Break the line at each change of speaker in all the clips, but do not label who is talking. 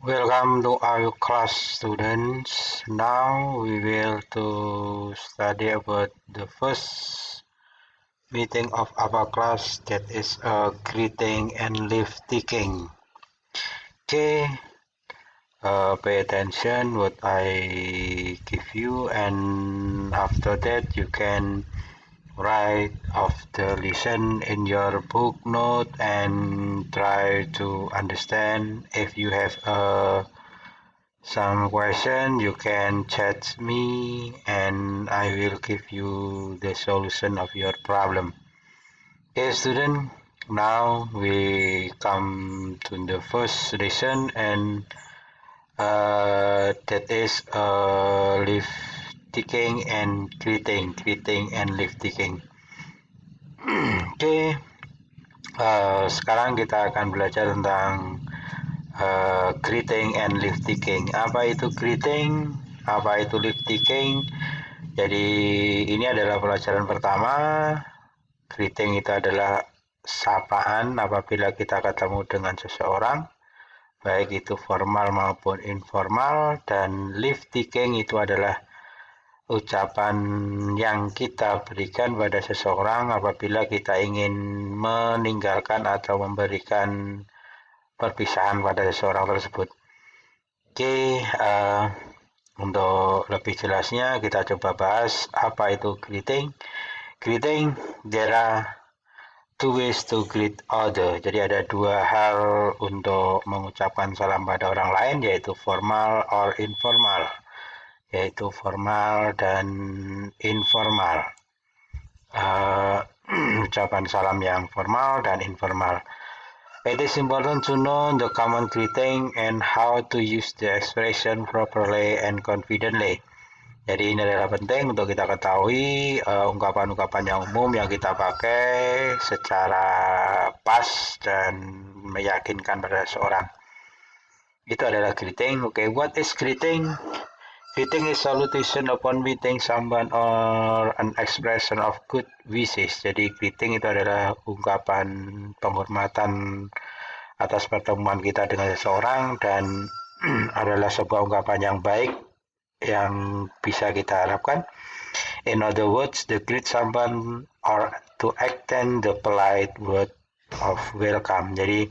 Welcome to our class, students. Now we will to study about the first meeting of our class, that is greeting and leave taking. Okay, pay attention what I give you, and after that you can write of the lesson in your book note and try to understand. If you have some question, you can chat me and I will give you the solution of your problem. Okay, student, now we come to the first lesson, and that is leaf taking and greeting and leaf taking. Oke, sekarang kita akan belajar tentang greeting and leaf taking. Apa itu greeting? Apa itu leaf taking? Jadi ini adalah pelajaran pertama. Greeting itu adalah sapaan apabila kita ketemu dengan seseorang, baik itu formal maupun informal, dan leave taking itu adalah ucapan yang kita berikan pada seseorang apabila kita ingin meninggalkan atau memberikan perpisahan pada seseorang tersebut. Oke, untuk lebih jelasnya kita coba bahas apa itu greeting. Greeting, there are two ways to greet other. Jadi ada dua hal untuk mengucapkan salam pada orang lain, yaitu formal or informal. Yaitu formal dan informal. Ucapan salam yang formal dan informal. It is important to know the common greeting and how to use the expression properly and confidently. Jadi ini adalah penting untuk kita ketahui ungkapan-ungkapan yang umum yang kita pakai secara pas dan meyakinkan pada seseorang. Itu adalah greeting. Okay, what is greeting? Greeting is salutation upon meeting someone or an expression of good wishes. Jadi greeting itu adalah ungkapan penghormatan atas pertemuan kita dengan seseorang dan adalah sebuah ungkapan yang baik yang bisa kita harapkan. In other words, to greet someone or to extend the polite word of welcome. Jadi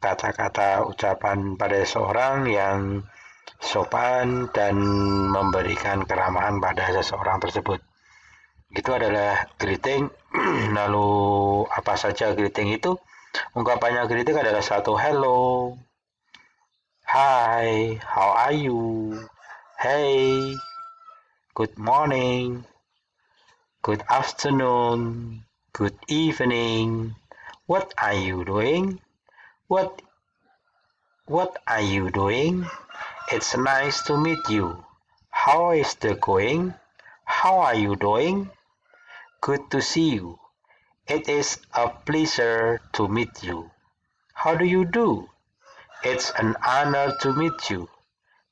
kata-kata ucapan pada seseorang yang sopan dan memberikan keramahan pada seseorang tersebut. Itu adalah greeting. Lalu apa saja greeting itu? Ungkapannya greeting adalah satu, hello, hi, how are you, hey, good morning, good afternoon, good evening, what are you doing, what are you doing, it's nice to meet you, how is the going, how are you doing, good to see you, it is a pleasure to meet you, how do you do, it's an honor to meet you,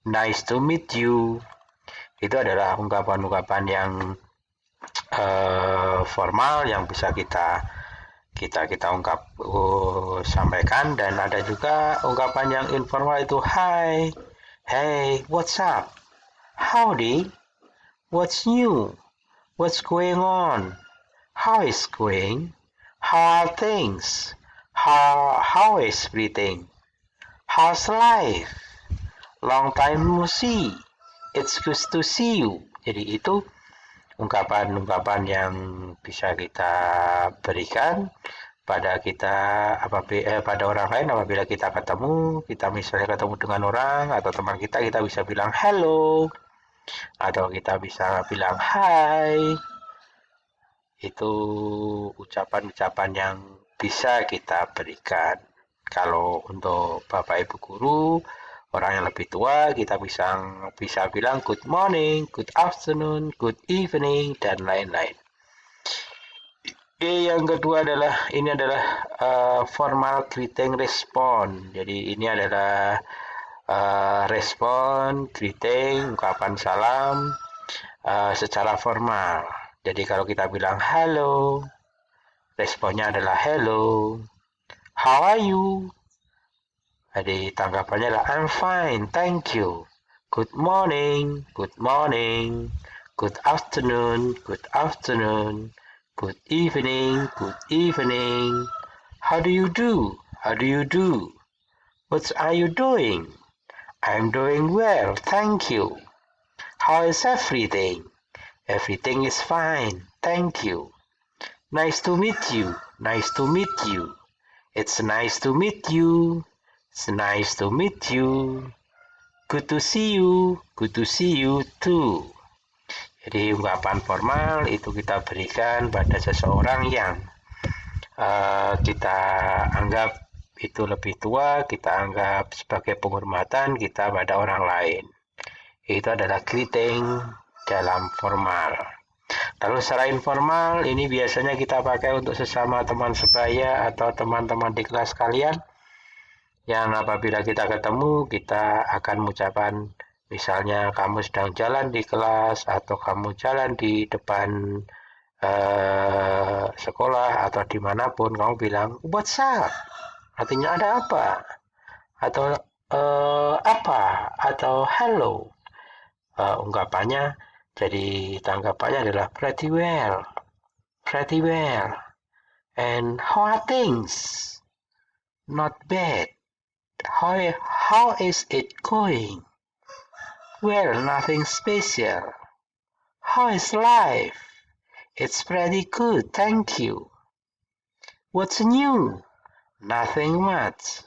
nice to meet you. Itu adalah ungkapan-ungkapan yang formal yang bisa kita sampaikan, dan ada juga ungkapan yang informal itu hi, hey, what's up, howdy, what's new, what's going on, how is going, how are things, how is breathing, how's life, long time no see, it's good to see you. Jadi itu ungkapan-ungkapan yang bisa kita berikan pada pada orang lain apabila kita misalnya ketemu dengan orang atau teman kita bisa bilang hello atau kita bisa bilang hi. Itu ucapan-ucapan yang bisa kita berikan. Kalau untuk Bapak Ibu guru, orang yang lebih tua, kita bisa bilang good morning, good afternoon, good evening, dan lain-lain. Yang kedua adalah formal greeting respond. Jadi ini adalah respon, greeting, ungkapan salam secara formal. Jadi kalau kita bilang hello, responnya adalah hello, how are you, Jadi tanggapannya adalah I'm fine, thank you. Good morning, good morning. Good afternoon, good afternoon. Good evening, good evening. How do you do? How do you do? What are you doing? I'm doing well, thank you. How is everything? Everything is fine, thank you. Nice to meet you, nice to meet you. It's nice to meet you. It's nice to meet you. Good to see you. Good to see you too. Jadi ungkapan formal itu kita berikan pada seseorang yang kita anggap itu lebih tua, kita anggap sebagai penghormatan kita pada orang lain. Itu adalah greeting dalam formal. Lalu secara informal ini biasanya kita pakai untuk sesama teman sebaya atau teman-teman di kelas kalian yang apabila kita ketemu kita akan mengucapkan misalnya kamu sedang jalan di kelas atau kamu jalan di depan sekolah atau dimanapun kamu bilang what's up, artinya ada apa, atau apa, atau hello. Ungkapannya jadi tanggapannya adalah pretty well, and how are things, not bad. How is it going? Well, nothing special. How is life? It's pretty good, thank you. What's new? Nothing much.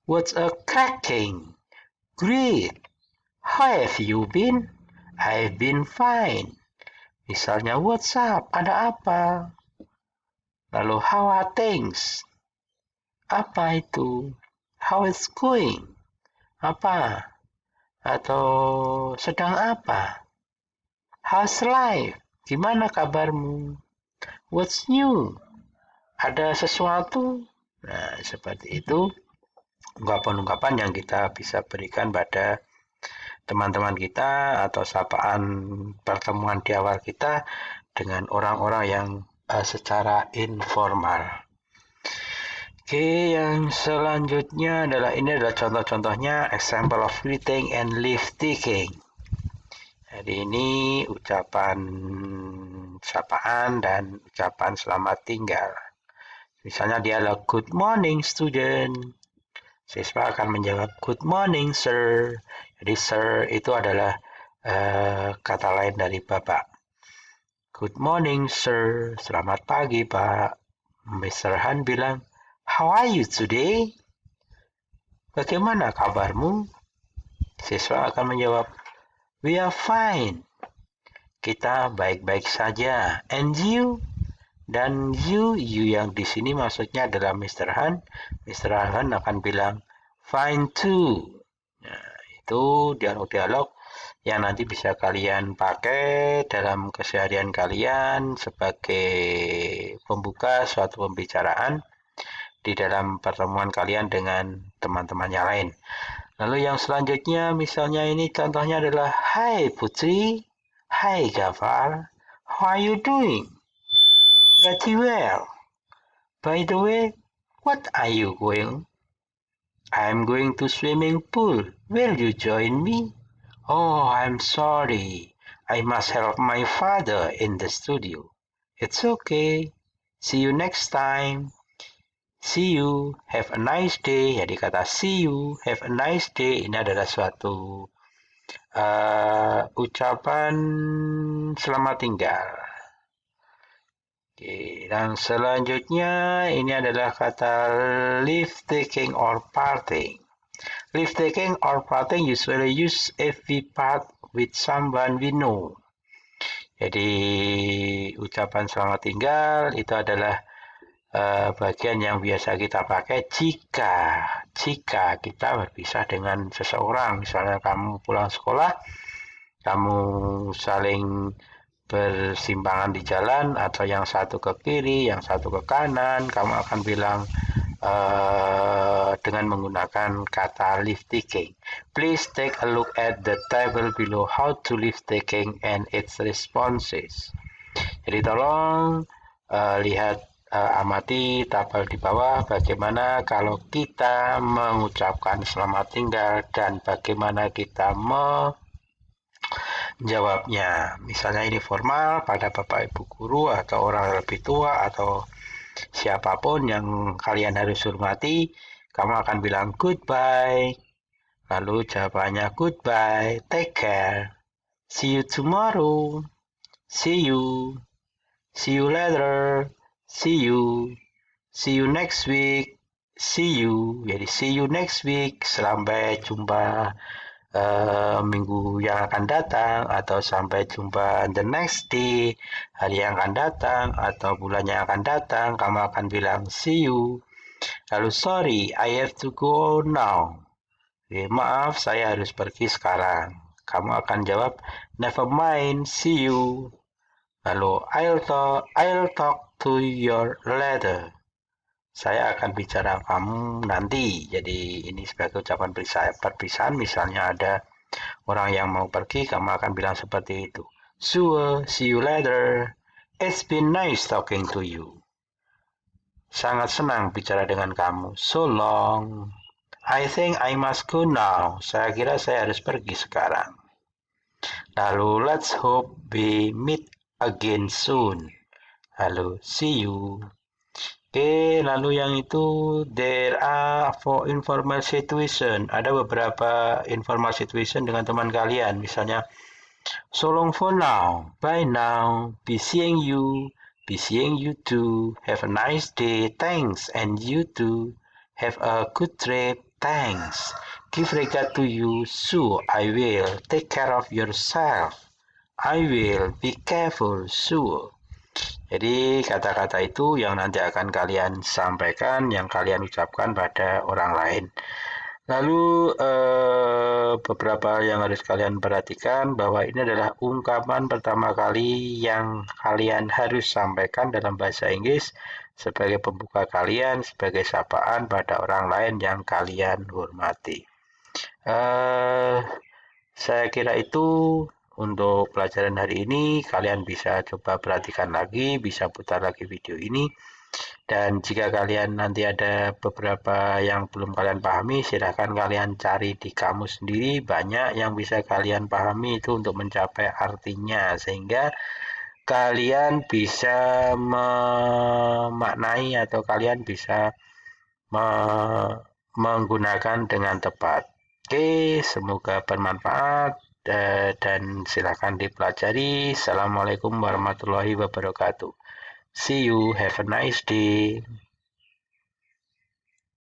What's a cracking? Great. How have you been? I've been fine. Misalnya, what's up? Ada apa? Lalu, how are things? Apa itu? How is going? Apa? Atau sedang apa? How's life? Gimana kabarmu? What's new? Ada sesuatu? Nah, seperti itu ungkapan-ungkapan yang kita bisa berikan pada teman-teman kita atau sapaan pertemuan di awal kita dengan orang-orang yang secara informal. Oke, yang selanjutnya adalah ini adalah contoh-contohnya example of greeting and leave taking. Jadi ini ucapan sapaan dan ucapan selamat tinggal. Misalnya dia adalah good morning student. Siswa akan menjawab good morning sir. Jadi sir itu adalah kata lain dari bapak. Good morning sir. Selamat pagi pak. Mr. Han bilang, how are you today? Bagaimana kabarmu? Siswa akan menjawab, we are fine. Kita baik-baik saja. And you? Dan you yang di sini maksudnya adalah Mr. Han. Mr. Han akan bilang, fine too. Nah, itu dialog-dialog yang nanti bisa kalian pakai dalam keseharian kalian sebagai pembuka suatu pembicaraan di dalam pertemuan kalian dengan teman-teman yang lain. Lalu yang selanjutnya misalnya ini contohnya adalah Hai Putri, Hai Gafar, how are you doing? Pretty well. By the way, what are you going? I'm going to swimming pool. Will you join me? Oh, I'm sorry. I must help my father in the studio. It's okay. See you next time. See you, have a nice day. Jadi kata see you, have a nice day ini adalah suatu ucapan selamat tinggal. Oke, dan selanjutnya ini adalah kata leave taking or parting. Leave taking or parting usually use if we part with someone we know. Jadi ucapan selamat tinggal itu adalah bagian yang biasa kita pakai jika kita berpisah dengan seseorang. Misalnya kamu pulang sekolah, kamu saling bersimpangan di jalan atau yang satu ke kiri, yang satu ke kanan, kamu akan bilang dengan menggunakan kata leave taking. Please take a look at the table below how to leave taking and its responses. Jadi tolong lihat amati tabel di bawah bagaimana kalau kita mengucapkan selamat tinggal dan bagaimana kita menjawabnya. Misalnya ini formal pada Bapak Ibu guru atau orang lebih tua atau siapapun yang kalian harus hormati, kamu akan bilang goodbye. Lalu jawabannya goodbye, take care, see you tomorrow, see you, see you later, see you next week, see you. Jadi see you next week, sampai jumpa minggu yang akan datang, atau sampai jumpa the next day, hari yang akan datang, atau bulan yang akan datang, kamu akan bilang see you. Lalu sorry, I have to go now. Maaf, saya harus pergi sekarang. Kamu akan jawab never mind, see you. Lalu I'll talk to you later. Saya akan bicara kamu nanti. Jadi ini sebagai ucapan perpisahan. Misalnya ada orang yang mau pergi, kamu akan bilang seperti itu. Sure, see you later. It's been nice talking to you. Sangat senang bicara dengan kamu. So long. I think I must go now. Saya kira saya harus pergi sekarang. Lalu let's hope we meet again soon. Lalu see you. Oke, lalu yang itu there are for informal situation. Ada beberapa informal situation dengan teman kalian. Misalnya so long for now, bye now, be seeing you too. Have a nice day, thanks, and you too. Have a good trip, thanks. Give regard to you, so I will. Take care of yourself. I will. Be careful, sure. Jadi kata-kata itu yang nanti akan kalian sampaikan, yang kalian ucapkan pada orang lain. Lalu beberapa yang harus kalian perhatikan bahwa ini adalah ungkapan pertama kali yang kalian harus sampaikan dalam bahasa Inggris sebagai pembuka kalian, sebagai sapaan pada orang lain yang kalian hormati. Saya kira itu untuk pelajaran hari ini. Kalian bisa coba perhatikan lagi, bisa putar lagi video ini. Dan jika kalian nanti ada beberapa yang belum kalian pahami, silahkan kalian cari di kamus sendiri. Banyak yang bisa kalian pahami itu untuk mencapai artinya, sehingga kalian bisa memaknai atau kalian bisa menggunakan dengan tepat. Oke, semoga bermanfaat dan silahkan dipelajari. Assalamualaikum warahmatullahi wabarakatuh. See you. Have a nice day.